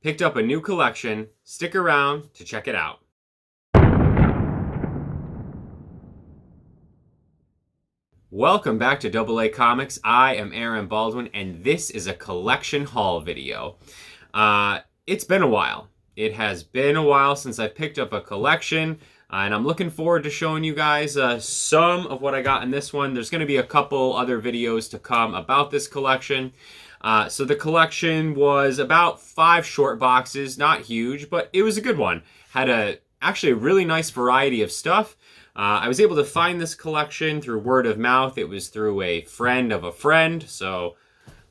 picked up a new collection. Stick around to check it out. Welcome back to AA Comics. I am Aaron Baldwin, and this is a collection haul video. It's been a while. It has been a while since I picked up a collection, and I'm looking forward to showing you guys some of what I got in this one. There's going to be a couple other videos to come about this collection. So the collection was about 5 short boxes, not huge, but it was a good one. Had actually a really nice variety of stuff. I was able to find this collection through word of mouth. It was through a friend of a friend, so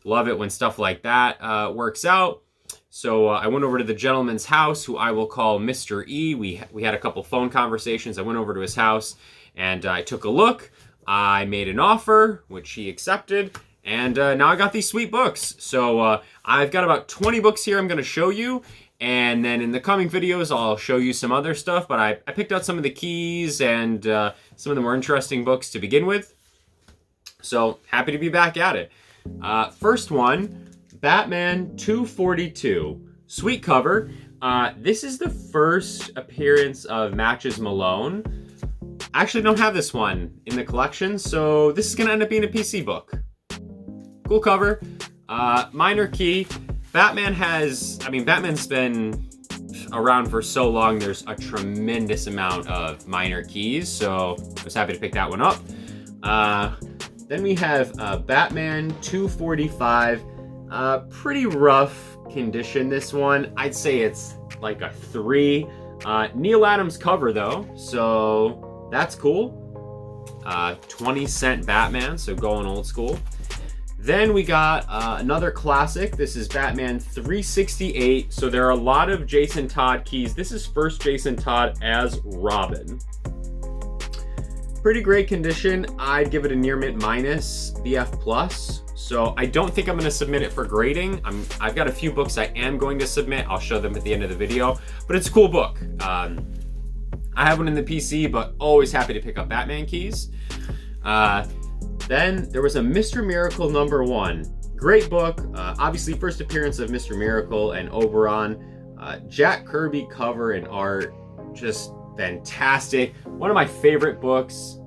love it when stuff like that works out. So I went over to the gentleman's house, who I will call Mr. E. We had a couple phone conversations. I went over to his house, and I took a look. I made an offer, which he accepted, and now I got these sweet books. So I've got about 20 books here I'm going to show you. And then in the coming videos, I'll show you some other stuff. But I picked out some of the keys and some of the more interesting books to begin with. So happy to be back at it. First one, Batman 242. Sweet cover. This is the first appearance of Matches Malone. I actually don't have this one in the collection, so this is going to end up being a PC book. Cool cover. Minor key. Batman's been around for so long, there's a tremendous amount of minor keys, so I was happy to pick that one up. Then we have Batman 245. Pretty rough condition, this one. I'd say it's like a 3. Neil Adams cover, though, so that's cool. 20-cent Batman, so going old school. Then we got another classic. This is Batman 368. So there are a lot of Jason Todd keys. This is first Jason Todd as Robin. Pretty great condition. I'd give it a near mint minus, BF+. So I don't think I'm going to submit it for grading. I've got a few books I am going to submit. I'll show them at the end of the video. But it's a cool book. I have one in the PC, but always happy to pick up Batman keys. Then there was a Mr. Miracle #1. Great book. Obviously, first appearance of Mr. Miracle and Oberon. Jack Kirby cover and art. Just fantastic. One of my favorite books.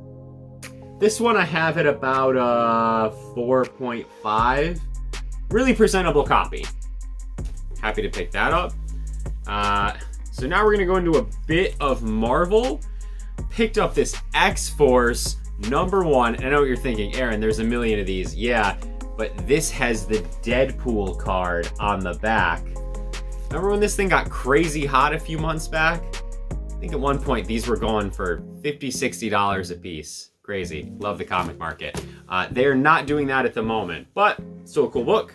This one I have at about 4.5. Really presentable copy. Happy to pick that up. So now we're going to go into a bit of Marvel. Picked up this X-Force #1, and I know what you're thinking, Aaron, there's a million of these. Yeah, but this has the Deadpool card on the back. Remember when this thing got crazy hot a few months back? I think at one point these were going for $50, $60 a piece. Crazy. Love the comic market. They're not doing that at the moment, but still a cool book.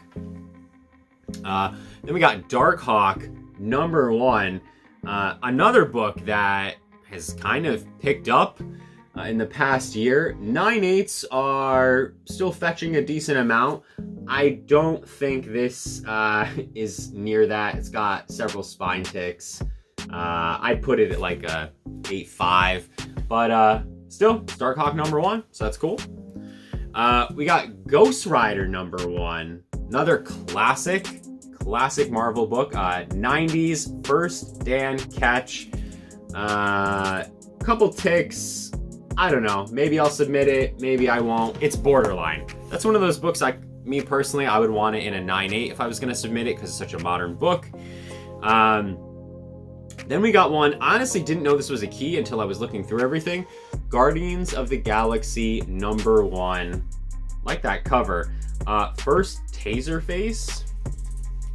Then we got Darkhawk #1. Another book that has kind of picked up in the past year. 9/8 are still fetching a decent amount. I don't think this is near that. It's got several spine ticks. I'd put it at like a 8.5, but still, Darkhawk #1, so that's cool. We got Ghost Rider #1, another classic Marvel book. 90s, first Dan Ketch. Couple ticks. I don't know. Maybe I'll submit it. Maybe I won't. It's borderline. That's one of those books, me personally, I would want it in a 9.8 if I was going to submit it because it's such a modern book. Then we got one. Honestly, didn't know this was a key until I was looking through everything. Guardians of the Galaxy #1. Like that cover. First Taserface.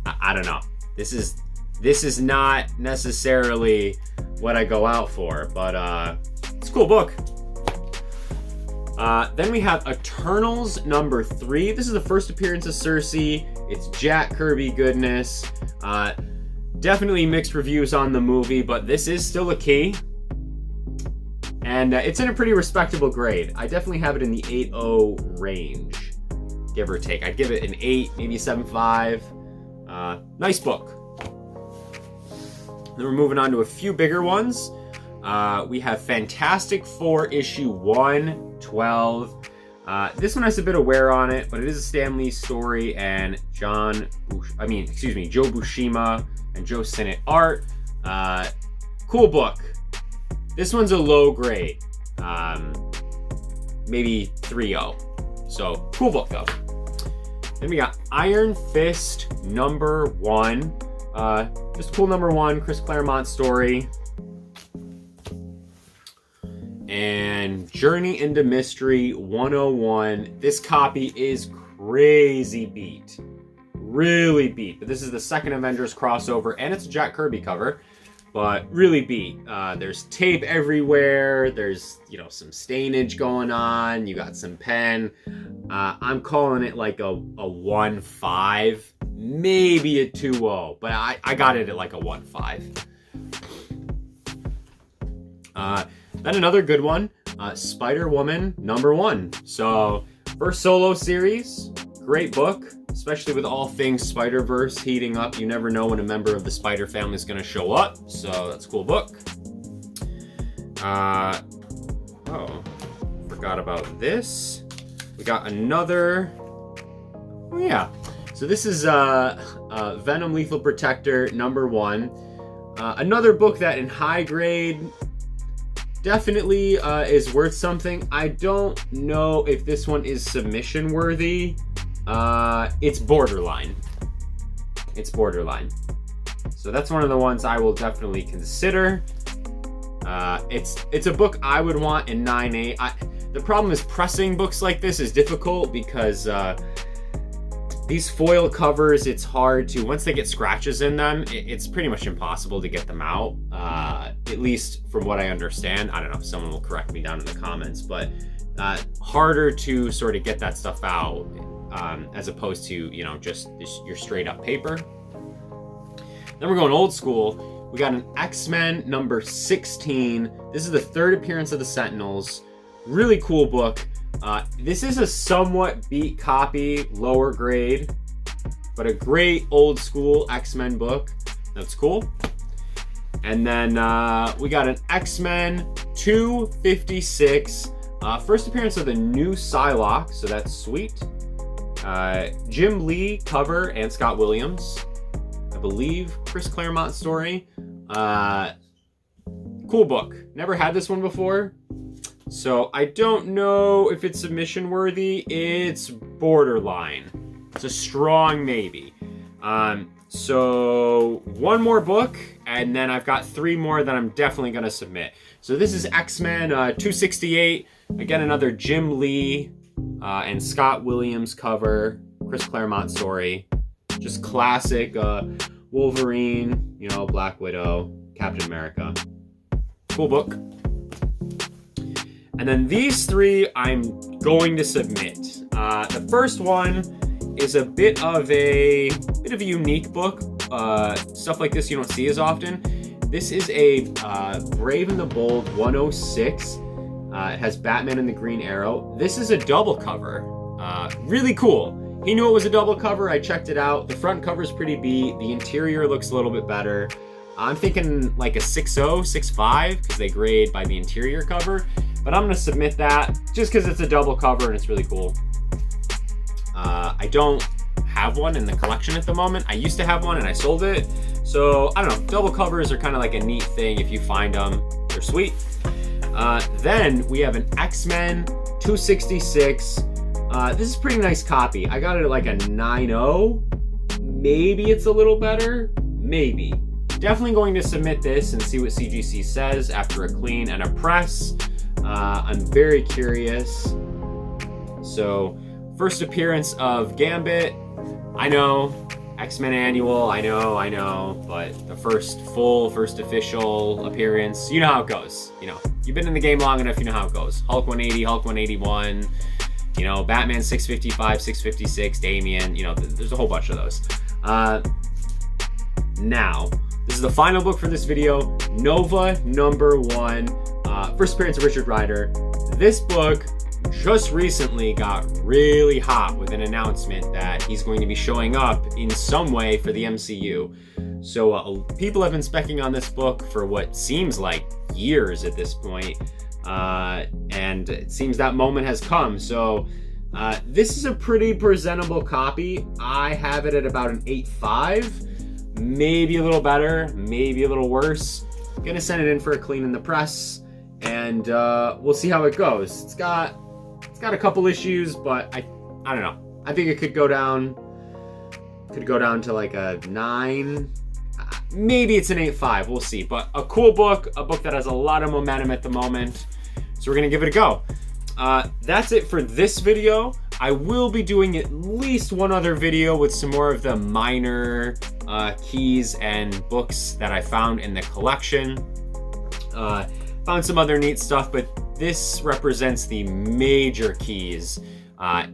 I don't know. This is not necessarily what I go out for, but it's a cool book. Then we have Eternals #3. This is the first appearance of Cersei. It's Jack Kirby goodness. Definitely mixed reviews on the movie, but this is still a key. And it's in a pretty respectable grade. I definitely have it in the 8.0 range, give or take. I'd give it an 8, maybe 7.5. Nice book. Then we're moving on to a few bigger ones. We have Fantastic Four issue 112. This one has a bit of wear on it, but it is a Stan Lee story, and Joe Buscema and Joe Sinnott art. Cool book. This one's a low grade, maybe 3.0. So cool book though. Then we got Iron Fist #1. Just a cool #1 Chris Claremont story. And Journey into Mystery 101. This copy is crazy beat. Really beat. But this is the second Avengers crossover, and it's a Jack Kirby cover. But really beat. There's tape everywhere. There's, some stainage going on. You got some pen. I'm calling it like a 1.5, maybe a 2.0, but I got it at like a 1.5. Then another good one, Spider-Woman #1. So first solo series, great book. Especially with all things Spider-Verse heating up. You never know when a member of the Spider family is going to show up. So that's a cool book. Forgot about this. We got another. Oh, yeah. So this is Venom Lethal Protector #1. Another book that in high grade definitely is worth something. I don't know if this one is submission worthy. It's borderline. So that's one of the ones I will definitely consider. It's a book I would want in 9.8. The problem is pressing books like this is difficult because these foil covers, it's hard to, once they get scratches in them, it's pretty much impossible to get them out. At least from what I understand. I don't know if someone will correct me down in the comments, but harder to sort of get that stuff out. As opposed to, just your straight up paper. Then we're going old school. We got an X-Men #16. This is the third appearance of the Sentinels. Really cool book. This is a somewhat beat copy, lower grade, but a great old school X-Men book. That's cool. And then we got an X-Men 256. First appearance of the new Psylocke, so that's sweet. Jim Lee cover and Scott Williams. I believe Chris Claremont story. Cool book. Never had this one before. So I don't know if it's submission worthy. It's borderline. It's a strong maybe. So one more book, and then I've got 3 more that I'm definitely going to submit. So this is X-Men 268. Again, another Jim Lee and Scott Williams cover, Chris Claremont story. Just classic Wolverine, Black Widow, Captain America. Cool book. And then these 3 I'm going to submit. The first one is a bit of a unique book. Stuff like this you don't see as often. This is a Brave and the Bold 106. It has Batman and the Green Arrow. This is a double cover. Really cool. He knew it was a double cover. I checked it out. The front cover is pretty beat. The interior looks a little bit better. I'm thinking like a 6.0, 6.5 because they grade by the interior cover. But I'm going to submit that just because it's a double cover and it's really cool. I don't have one in the collection at the moment. I used to have one and I sold it. So I don't know. Double covers are kind of like a neat thing if you find them. They're sweet. Then we have an X-Men 266. This is a pretty nice copy. I got it at like a 9.0. Maybe it's a little better. Maybe. Definitely going to submit this and see what CGC says after a clean and a press. I'm very curious. So, first appearance of Gambit. I know. X-Men Annual. I know. But the first official appearance. You know how it goes. You've been in the game long enough, you know how it goes. Hulk 180, Hulk 181, Batman 655, 656, Damian, there's a whole bunch of those. Now, this is the final book for this video, Nova #1, first appearance of Richard Rider. This book just recently got really hot with an announcement that he's going to be showing up in some way for the MCU. So people have been specking on this book for what seems like years at this point. And it seems that moment has come. So this is a pretty presentable copy. I have it at about an 8.5. maybe a little better, maybe a little worse. Gonna send it in for a clean in the press, and we'll see how it goes. It's got a couple issues, but I don't know. I think it could go down to like a 9. Maybe it's an 8.5. We'll see. But a cool book, a book that has a lot of momentum at the moment. So we're gonna give it a go. That's it for this video. I will be doing at least one other video with some more of the minor keys and books that I found in the collection. Found some other neat stuff, but this represents the major keys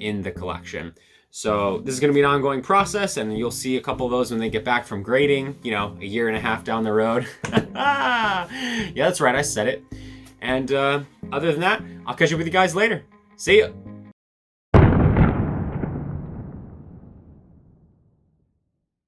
in the collection. So this is going to be an ongoing process, and you'll see a couple of those when they get back from grading, you know, a year and a half down the road. Yeah, that's right, I said it. And other than that, I'll catch up with you guys later. See ya.